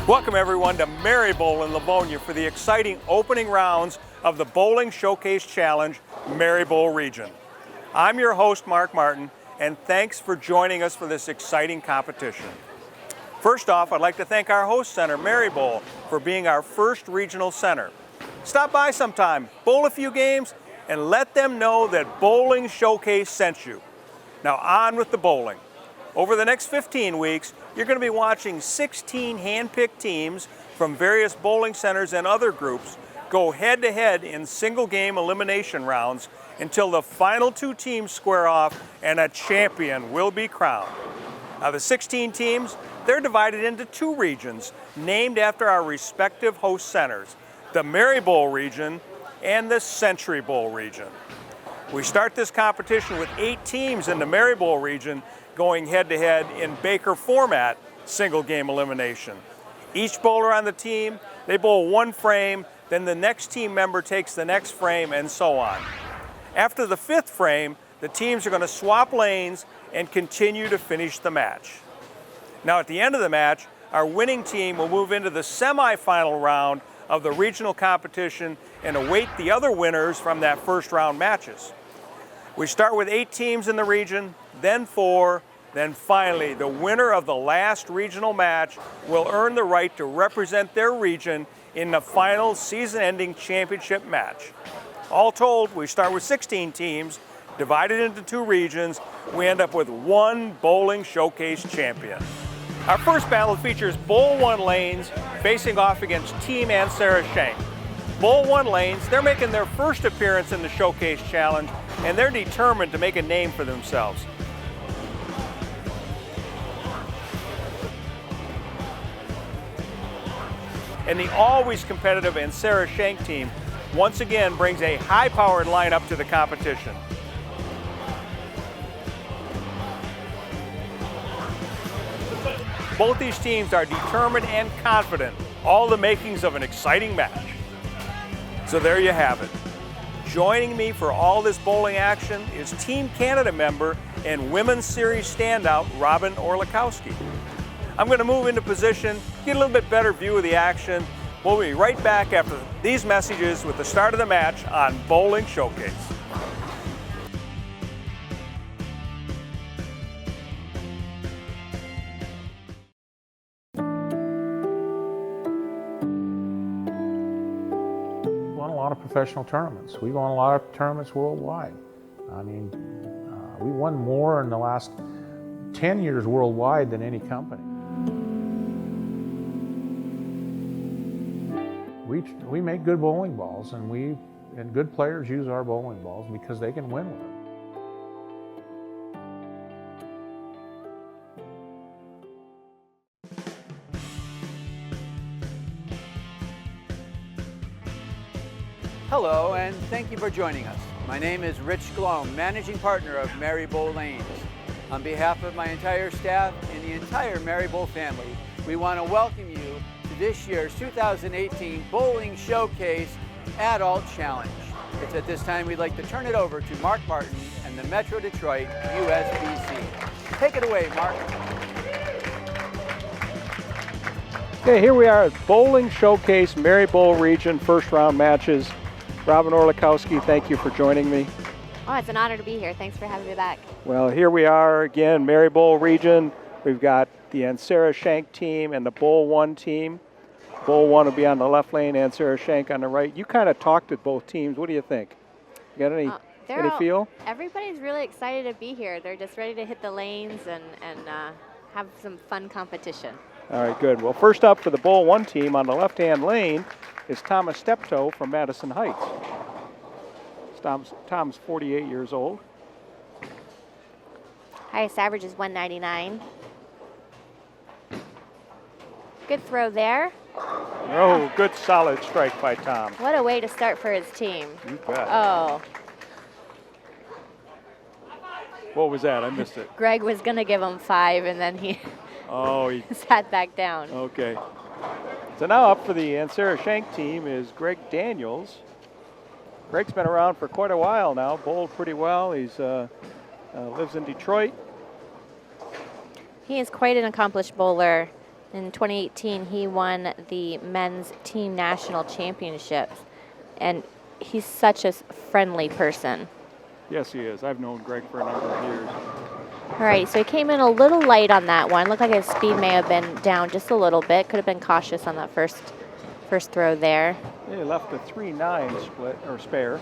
Welcome everyone to Merri Bowl in Livonia for the exciting opening rounds of the Bowling Showcase Challenge Merri Bowl region. I'm your host, Mark Martin, and thanks for joining us for this exciting competition. First off, I'd like to thank our host center, Merri Bowl, for being our first regional center. Stop by sometime, bowl a few games, and let them know that Bowling Showcase sent you. Now on with the bowling. Over the next 15 weeks, you're going to be watching 16 hand-picked teams from various bowling centers and other groups go head-to-head in single-game elimination rounds until the final two teams square off and a champion will be crowned. Now the 16 teams, they're divided into two regions named after our respective host centers, the Merri Bowl region and the Century Bowl region. We start this competition with 8 teams in the Merri Bowl region going head-to-head in Baker format single game elimination. Each bowler on the team, they bowl one frame, then the next team member takes the next frame, and so on. After the 5th frame, the teams are going to swap lanes and continue to finish the match. Now at the end of the match, our winning team will move into the semifinal round of the regional competition and await the other winners from that first round matches. We start with 8 teams in the region, then 4, then finally the winner of the last regional match will earn the right to represent their region in the final season-ending championship match. All told, we start with 16 teams, divided into 2 regions. We end up with 1 Bowling Showcase champion. Our first battle features Bowl 1 lanes facing off against Team Ansara Shank. Bowl 1 lanes, they're making their first appearance in the Showcase Challenge, and they're determined to make a name for themselves. And the always competitive Ansara Shank team once again brings a high-powered lineup to the competition. Both these teams are determined and confident, all the makings of an exciting match. So there you have it. Joining me for all this bowling action is Team Canada member and Women's Series standout, Robin Orlikowski. I'm going to move into position, get a little bit better view of the action. We'll be right back after these messages with the start of the match on Bowling Showcase. Professional tournaments. We won a lot of tournaments worldwide. I mean, we won more in the last 10 years worldwide than any company. We make good bowling balls, and good players use our bowling balls because they can win with them. Hello, and thank you for joining us. My name is Rich Glome, Managing Partner of Merri Bowl Lanes. On behalf of my entire staff and the entire Merri Bowl family, we want to welcome you to this year's 2018 Bowling Showcase Adult Challenge. It's at this time we'd like to turn it over to Mark Martin and the Metro Detroit Usbc. Take it away, Mark. Okay, here we are at Bowling Showcase Merri Bowl region first round matches. Robin Orlikowski, thank you for joining me. Oh, it's an honor to be here. Thanks for having me back. Well, here we are again, Merri Bowl region. We've got the Ansara Shank team and the Bowl 1 team. Bowl 1 will be on the left lane, Ansara Shank on the right. You kind of talked at both teams. What do you think? You got any feel? Everybody's really excited to be here. They're just ready to hit the lanes and have some fun competition. All right, good. Well, first up for the Bowl 1 team on the left-hand lane is Thomas Steptoe from Madison Heights. Tom's 48 years old. Highest average is 199. Good throw there. Oh, good solid strike by Tom. What a way to start for his team. You bet. Oh. What was that? I missed it. Greg was going to give him 5, and then he sat back down. Okay. So now up for the Ansara Shank team is Greg Daniels. Greg's been around for quite a while now, bowled pretty well. He's lives in Detroit. He is quite an accomplished bowler. In 2018, he won the men's team national championships, and he's such a friendly person. Yes, he is. I've known Greg for a number of years. All right, so he came in a little light on that one. Looked like his speed may have been down just a little bit. Could have been cautious on that first throw there. Yeah, he left a 3-9 split or spare.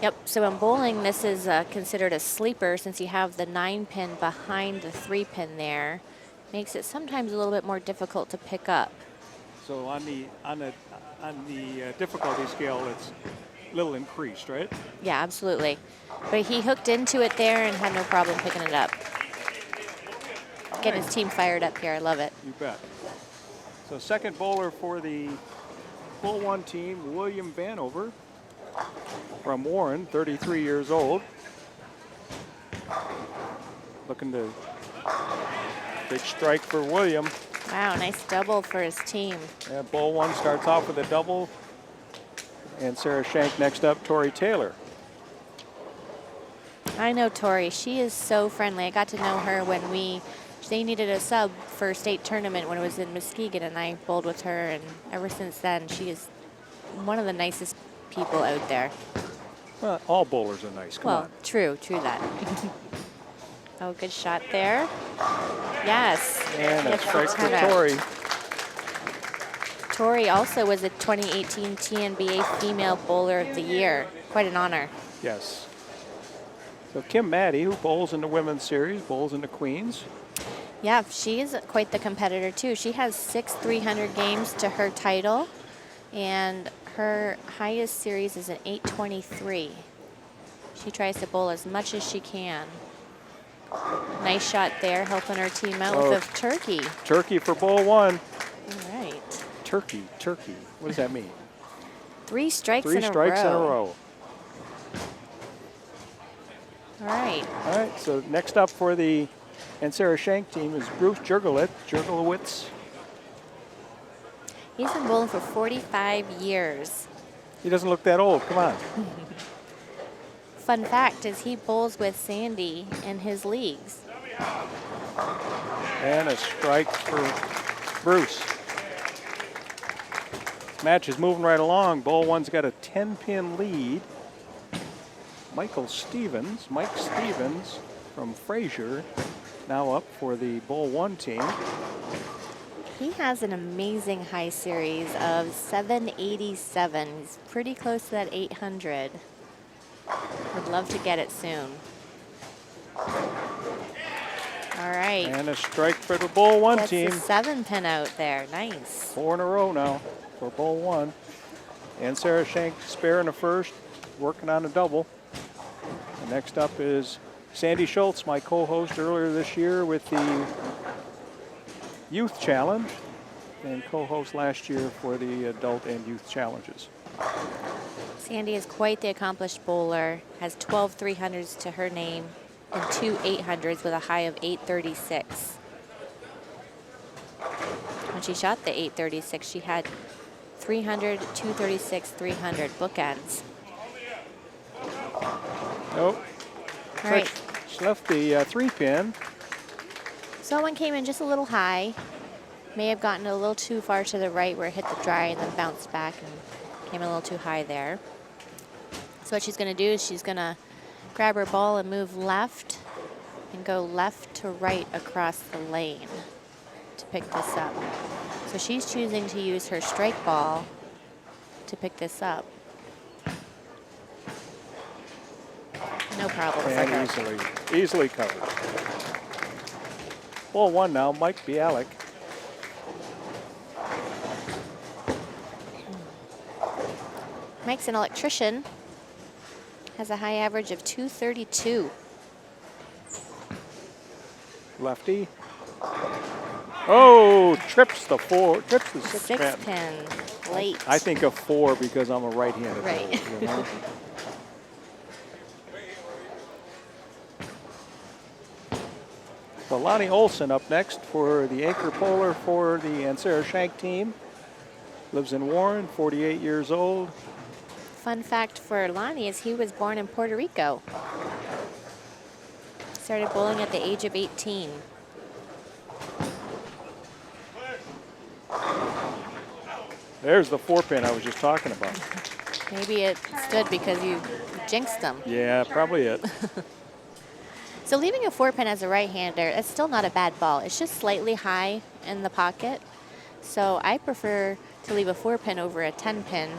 Yep, so in bowling, this is considered a sleeper since you have the 9-pin behind the 3-pin there. Makes it sometimes a little bit more difficult to pick up. So on the difficulty scale, it's a little increased, right? Yeah, absolutely. But he hooked into it there and had no problem picking it up. Getting his team fired up here. I love it. You bet. So second bowler for the Bull 1 team, William Vanover from Warren, 33 years old. Looking to big strike for William. Wow, nice double for his team. Yeah, Bull 1 starts off with a double. And Sarah Shank next up, Tori Taylor. I know Tori. She is so friendly. I got to know her when they needed a sub for a state tournament when it was in Muskegon, and I bowled with her, and ever since then, she is one of the nicest people out there. Well, all bowlers are nice. Come on. True that. Oh, good shot there. Yes. And a Gets the strike for 10 out. Tori. Tori also was a 2018 TNBA Female Bowler of the Year. Quite an honor. Yes. So Kim Maddie, who bowls in the women's series, bowls in the Queens. Yeah, she is quite the competitor too. She has 6 300 games to her title, and her highest series is an 823. She tries to bowl as much as she can. Nice shot there, helping her team out with a turkey. Turkey for Bull 1. All right. Turkey. What does that mean? 3 strikes Three in a strikes in a row. row. All right. All right, so next up for the Ansara Shank team is Bruce Jurgelowitz. He's been bowling for 45 years. He doesn't look that old. Come on. Fun fact is he bowls with Sandy in his leagues. And a strike for Bruce. Match is moving right along. Bull 1's got a 10-pin lead. Mike Stevens from Fraser, now up for the Bull 1 team. He has an amazing high series of 787. He's pretty close to that 800. Would love to get it soon. All right. And a strike for the Bull 1 Gets team. the 7-pin out there. Nice. 4 in a row now for Bull 1. And Sarah Shank spare in the first, working on a double. And next up is Sandy Schultz, my co-host earlier this year with the Youth Challenge, and co-host last year for the Adult and Youth Challenges. Sandy is quite the accomplished bowler, has 12 300s to her name and 2 800s with a high of 836. When she shot the 836, she had 300, 236, 300 bookends. Nope. All right. She left the 3-pin. So that one came in just a little high. May have gotten a little too far to the right where it hit the dry and then bounced back and came in a little too high there. So what she's going to do is she's going to grab her ball and move left and go left to right across the lane to pick this up. So she's choosing to use her strike ball to pick this up. No problem for her. And easily covered. Bull 1 now, Mike Bialik. Mike's an electrician. Has a high average of 232. Lefty. Oh, trips the 6 pin. 6-pin, late. I think of 4 because I'm a right-handed. Right. bowler, you know? So Lonnie Olson up next for the anchor bowler for the Ansara Shank team. Lives in Warren, 48 years old. Fun fact for Lonnie is he was born in Puerto Rico. Started bowling at the age of 18. There's the 4-pin I was just talking about. Maybe it's good because you jinxed them. Yeah, probably it. So leaving a 4-pin as a right-hander, it's still not a bad ball. It's just slightly high in the pocket. So I prefer to leave a 4-pin over a 10-pin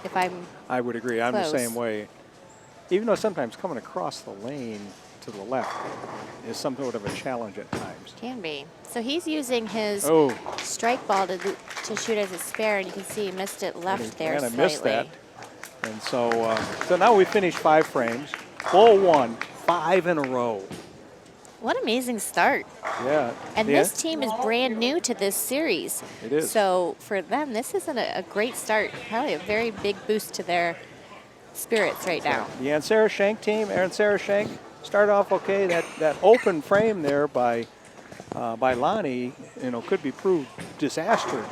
if I'm I would agree. I'm close. the same way. Even though sometimes coming across the lane to the left is somewhat of a challenge at times. Can be. So he's using his Oh, strike ball to shoot as a spare, and you can see he missed it left there and I slightly. missed that. And so now we finished 5 frames. Bull 1, 5 in a row. What an amazing start. Yeah. And yeah. this team is brand new to this series. It is. So for them, this isn't a great start. Probably a very big boost to their spirits right now. The Ansara Shank team, Ansara Shank, started off okay. That open frame there by Lonnie, could be proved disaster.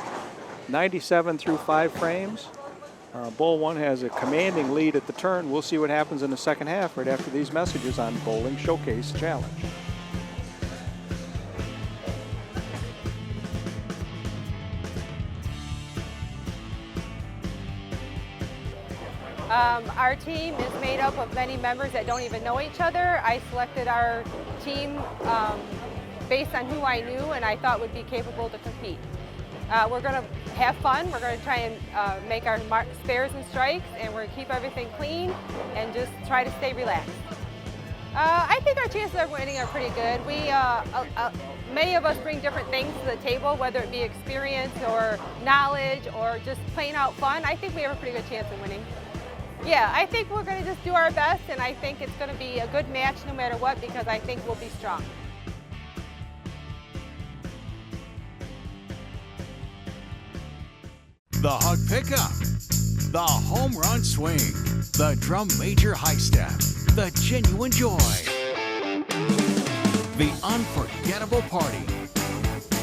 97 through 5 frames. Bull 1 has a commanding lead at the turn. We'll see what happens in the second half right after these messages on Bowling Showcase Challenge. Our team is made up of many members that don't even know each other. I selected our team based on who I knew and I thought would be capable to compete. We're going to have fun. We're going to try and make our spares and strikes, and we're going to keep everything clean and just try to stay relaxed. I think our chances of winning are pretty good. Many of us bring different things to the table, whether it be experience or knowledge or just plain out fun. I think we have a pretty good chance of winning. Yeah, I think we're going to just do our best, and I think it's going to be a good match no matter what because I think we'll be strong. The hug pickup, the home run swing, the drum major high step, the genuine joy, the unforgettable party,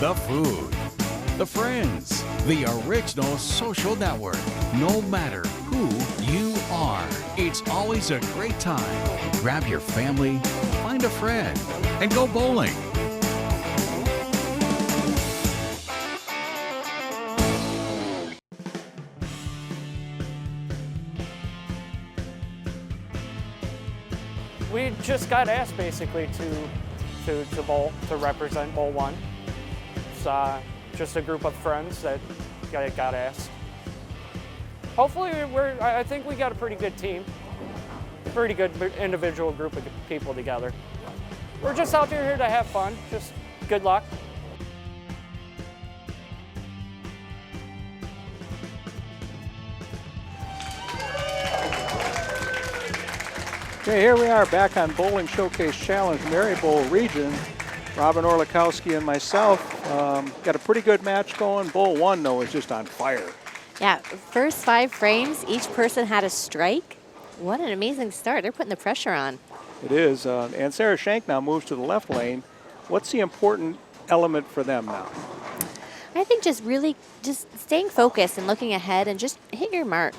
the food, the friends, the original social network. No matter who you are, it's always a great time. Grab your family, find a friend, and go bowling. We just got asked basically to bowl, to represent Bowl 1. It's just a group of friends that got asked. Hopefully I think we got a pretty good team, pretty good individual group of people together. We're just out here to have fun, just good luck. Okay, here we are back on Bowling Showcase Challenge, Merri Bowl region. Robin Orlikowski and myself got a pretty good match going. Bowl 1, though, is just on fire. Yeah, first 5 frames, each person had a strike. What an amazing start. They're putting the pressure on. It is. Ansara Shank now moves to the left lane. What's the important element for them now? I think just really just staying focused and looking ahead and just hit your mark.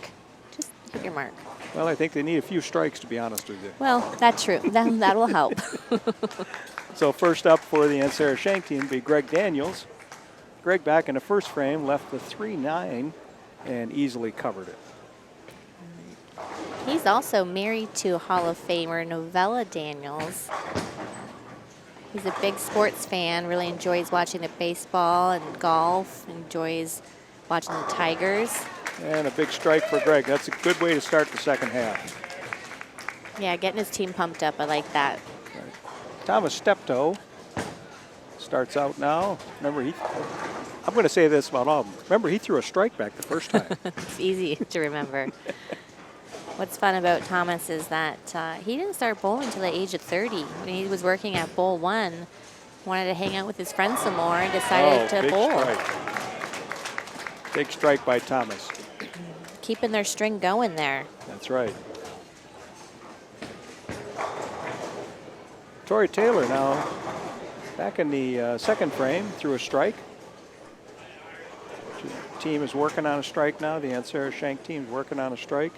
Just hit your mark. Well, I think they need a few strikes, to be honest with you. Well, that's true. That will help. So first up for the Ansara Shank team will be Greg Daniels. Greg back in the first frame left the 3-9 and easily covered it. He's also married to Hall of Famer Novella Daniels. He's a big sports fan, really enjoys watching the baseball and golf, enjoys watching the Tigers. And a big strike for Greg. That's a good way to start the second half. Yeah, getting his team pumped up. I like that. Right. Thomas Steptoe starts out now. Remember, I'm going to say this about all of them. Remember, he threw a strike back the first time. It's easy to remember. What's fun about Thomas is that he didn't start bowling until the age of 30. When he was working at Bowl 1, wanted to hang out with his friends some more and decided to big bowl. Strike. Big strike by Thomas. Keeping their string going there. That's right. Tori Taylor now back in the second frame through a strike. Team is working on a strike now. The Ansara Shank team is working on a strike.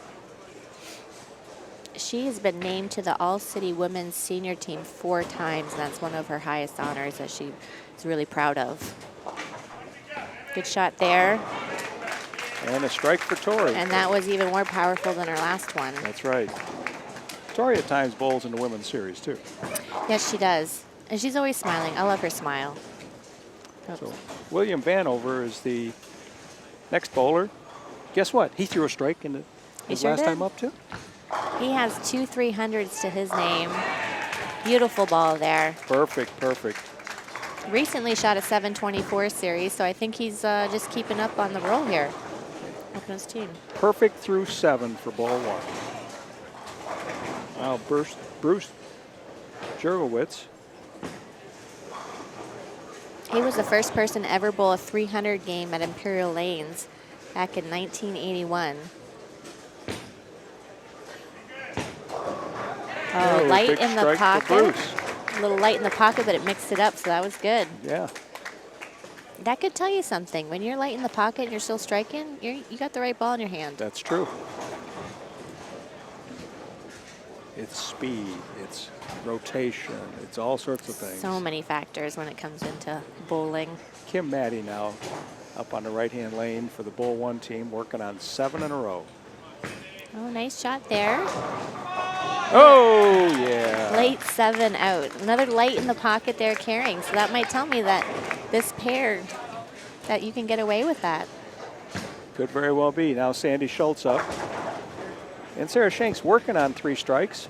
She has been named to the All-City Women's Senior Team 4 times, and that's one of her highest honors that she is really proud of. Good shot there. And a strike for Tori. And that was even more powerful than her last one. That's right. Tori at times bowls in the women's series too. Yes, she does. And she's always smiling. I love her smile. Oops. So William Vanover is the next bowler. Guess what? He threw a strike in his sure last did. time up too. He has 2 300s to his name. Beautiful ball there. Perfect, perfect. Recently shot a 724 series, so I think he's just keeping up on the roll here. Helping his team. Perfect through 7 for ball 1. Now Bruce Jurgowitz. He was the first person to ever bowl a 300 game at Imperial Lanes back in 1981. Oh, light big in the strike for pocket. Bruce. A little light in the pocket, but it mixed it up, so that was good. Yeah. That could tell you something. When you're light in the pocket and you're still striking, you got the right ball in your hand. That's true. It's speed, it's rotation, it's all sorts of things. So many factors when it comes into bowling. Kim Maddie now up on the right-hand lane for the Bowl 1 team, working on 7 in a row. Oh, nice shot there. Oh, yeah. Late 7 out. Another light in the pocket there carrying. So that might tell me that this pair, that you can get away with that. Could very well be. Now Sandy Schultz up. And Sarah Shank's working on 3 strikes.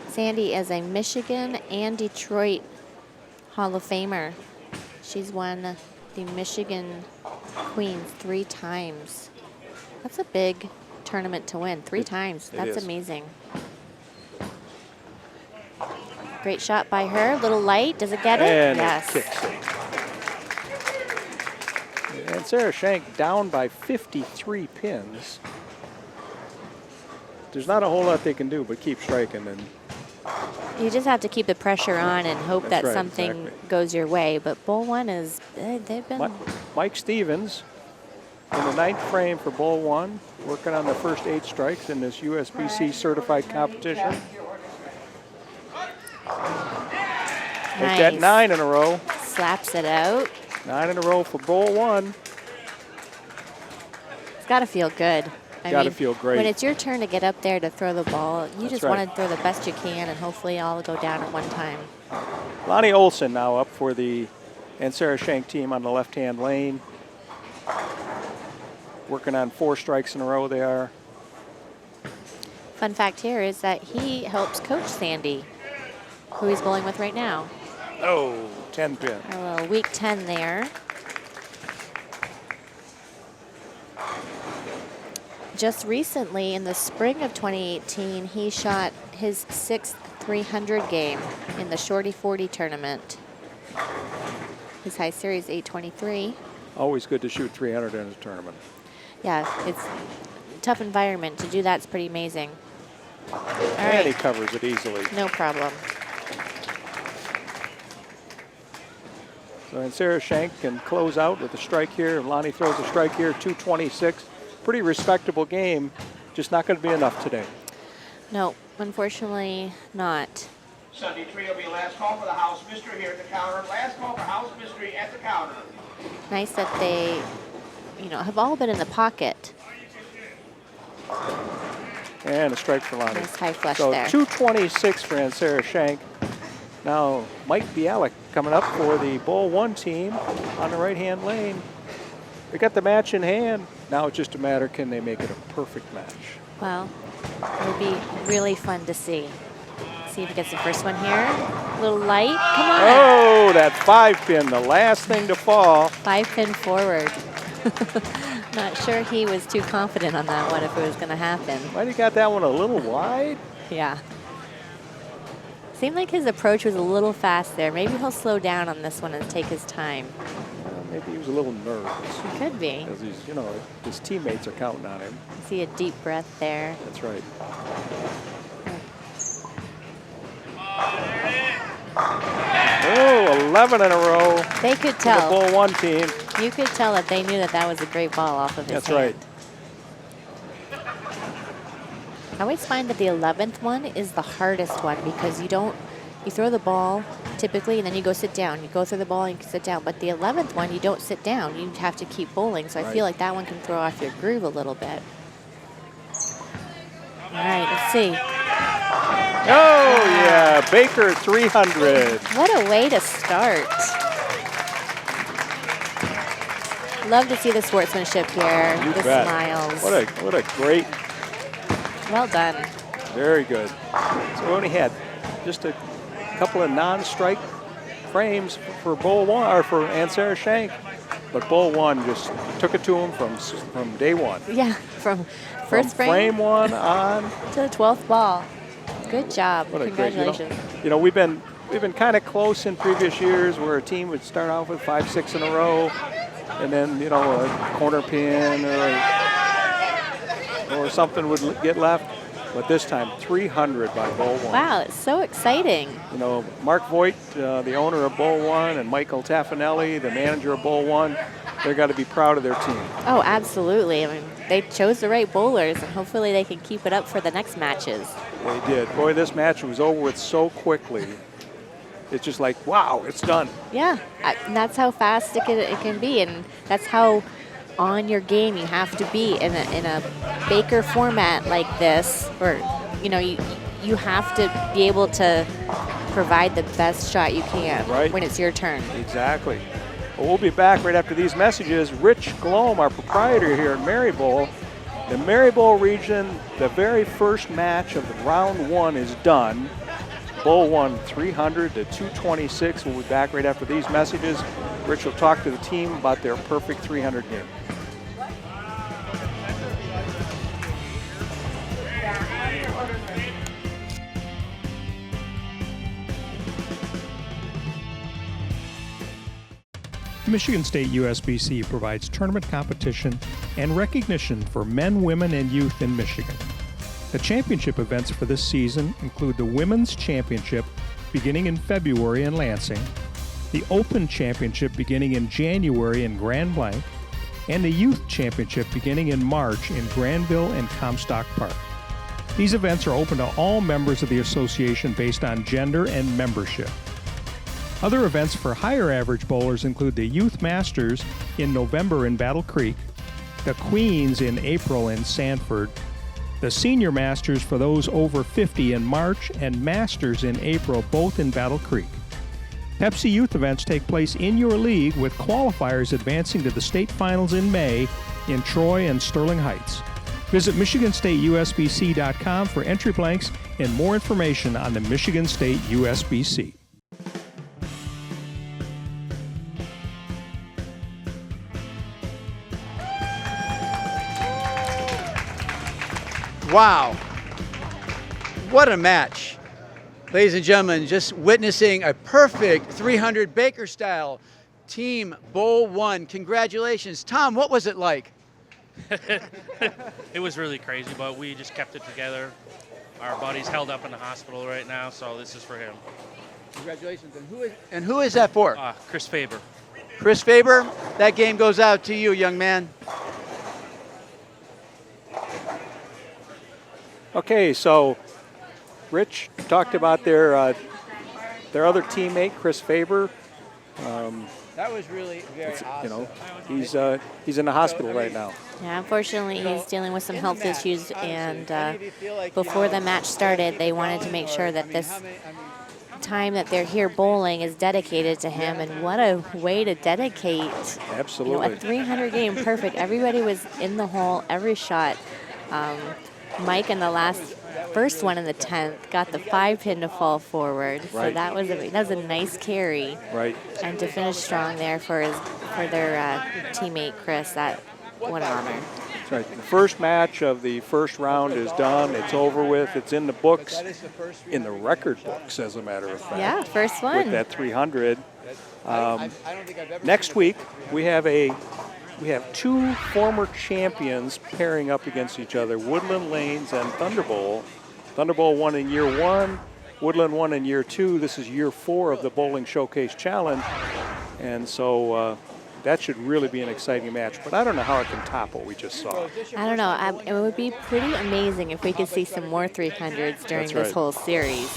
Sandy is a Michigan and Detroit Hall of Famer. She's won the Michigan Queens 3 times. That's a big tournament to win, 3 times. That's amazing. Great shot by her. Little light. Does it get it? And yes. it kicks it. And Sarah Shank down by 53 pins. There's not a whole lot they can do but keep striking. And You just have to keep the pressure on and hope That's that right, something exactly. goes your way. But Bowl 1 is, they've been... Mike Stevens in the 9th frame for Bowl 1, working on the first 8 strikes in this USBC certified competition. Make that 9 in a row. Slaps it out. 9 in a row for Bowl 1. It's got to feel good. Gotta feel great. When it's your turn to get up there to throw the ball, you That's just right. want to throw the best you can, and hopefully all will go down at one time. Lonnie Olson now up for the Ansara Shank team on the left-hand lane. Working on 4 strikes in a row they are. Fun fact here is that he helps coach Sandy, who he's bowling with right now. Oh, 10 pin. A little week 10 there. Just recently, in the spring of 2018, he shot his 6th 300 game in the Shorty 40 tournament. His high series 823. Always good to shoot 300 in a tournament. Yeah, it's a tough environment. To do that's pretty amazing. All And he right, covers it easily. no problem. So Ansara Shank can close out with a strike here. Lonnie throws a strike here, 226. Pretty respectable game, just not going to be enough today. No, unfortunately not. Sunday 3 will be last call for the house mystery here at the counter. Last call for house mystery at the counter. Nice that they, have all been in the pocket. And a strike for Lonnie. Nice high flush so there. 226 for Ansara Shank. Now Mike Bialik coming up for the Bowl 1 team on the right-hand lane. They got the match in hand. Now it's just a matter, can they make it a perfect match? Well, it would be really fun to see. See if he gets the first one here. A little light. Come on. Oh, that 5 pin, the last thing to fall. 5 pin forward. Not sure he was too confident on that one if it was going to happen. Might have got that one a little wide. Yeah. Seemed like his approach was a little fast there. Maybe he'll slow down on this one and take his time. Maybe he was a little nervous. He could be. Because he's, his teammates are counting on him. See a deep breath there. That's right. Oh, 11 in a row. They could For the tell. Bowl 1 team. You could tell that they knew that that was a great ball off of his That's hand. right. I always find that the 11th one is the hardest one because you throw the ball typically, and then you go sit down. You go through the ball and you sit down. But the 11th one, you don't sit down. You have to keep bowling. So I feel like that one can throw off your groove a little bit. All right, let's see. Oh, yeah, Baker 300. What a way to start. Love to see the sportsmanship here, You the bet. smiles. What a great, Well done. very good. So we only had just a couple of non-strike frames for Bowl 1, or for Ansara Shank, but Bowl 1 just took it to him from day one. Yeah, from first frame 1 on. to the 12th ball. Good job. What a Congratulations. great, you know, we've been kind of close in previous years where a team would start off with 5, 6 in a row, and then, you know, a corner pin or something would get left. But this time, 300 by Bowl 1. Wow, it's so exciting. You know, Mark Voigt, the owner of Bowl 1, and Michael Taffanelli, the manager of Bowl 1, they've got to be proud of their team. Oh, absolutely. I mean, they chose the right bowlers, and hopefully they can keep it up for the next matches. They did. Boy, this match was over with so quickly. It's just like, wow, it's done. Yeah, and that's how fast it can be, and that's how on your game you have to be in a Baker format like this, or you know, you have to be able to provide the best shot you can when it's your turn. Exactly. Well, we'll be back right after these messages. Rich Glome, our proprietor here at Merri Bowl. The Merri Bowl region, the very first match of round 1 is done. Bowl 1, 300 to 226. We'll be back right after these messages. Rich will talk to the team about their perfect 300 game. Michigan State USBC provides tournament competition and recognition for men, women, and youth in Michigan. The championship events for this season include the Women's Championship beginning in February in Lansing, the Open Championship beginning in January in Grand Blanc, and the Youth Championship beginning in March in Granville and Comstock Park. These events are open to all members of the association based on gender and membership. Other events for higher average bowlers include the Youth Masters in November in Battle Creek, the Queens in April in Sanford, the Senior Masters for those over 50 in March, and Masters in April, both in Battle Creek. Pepsi Youth events take place in your league, with qualifiers advancing to the state finals in May in Troy and Sterling Heights. Visit MichiganStateUSBC.com for entry blanks and more information on the Michigan State USBC. Wow. What a match. Ladies and gentlemen, just witnessing a perfect 300 Baker style team Bowl 1. Congratulations. Tom, what was it like? It was really crazy, but we just kept it together. Our buddy's held up in the hospital right now, so this is for him. Congratulations. And who is that for? Chris Faber. Chris Faber, that game goes out to you, young man. Okay, so Rich talked about their other teammate, Chris Faber. That was really very awesome. You know, he's in the hospital right now. Yeah, unfortunately, he's dealing with some health issues, and before the match started, they wanted to make sure that this time that they're here bowling is dedicated to him, and what a way to dedicate. Absolutely. A 300 game, perfect. Everybody was in the hole, every shot. Mike in the first one in the 10th got the 5-pin to fall forward, so that was a nice carry. Right. And to finish strong there for their teammate Chris, what an honor. That's right. The first match of the first round is done. It's over with. It's in the books, in the record books, as a matter of fact. Yeah, first one. With that 300. Next week we have two former champions pairing up against each other, Woodland Lanes and Thunderbowl. Thunderbowl won in year 1, Woodland won in year 2. This is year 4 of the Bowling Showcase Challenge. And so That should really be an exciting match, but I don't know how it can top what we just saw. I don't know. It would be pretty amazing if we could see some more 300s during this whole series.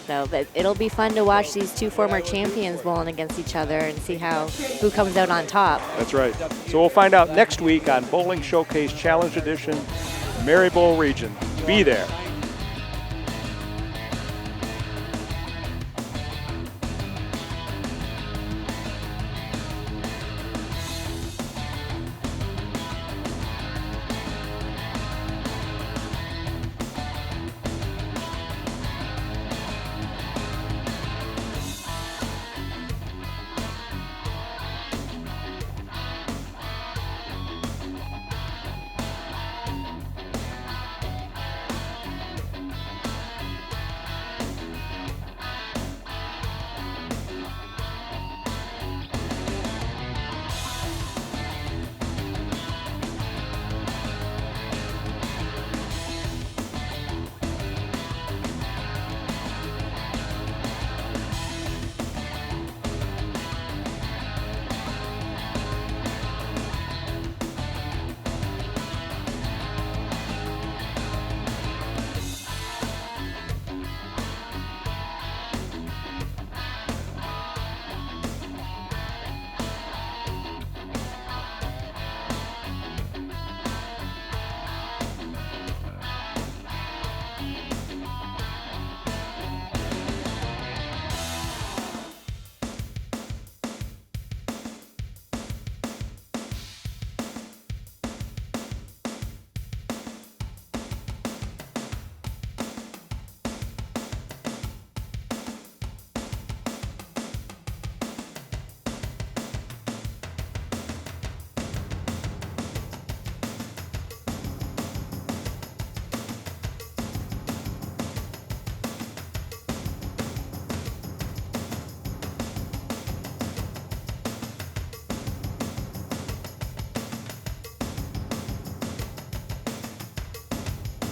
So, but it'll be fun to watch these two former champions bowling against each other and see who comes out on top. That's right. So we'll find out next week on Bowling Showcase Challenge Edition, Merri Bowl Region. Be there.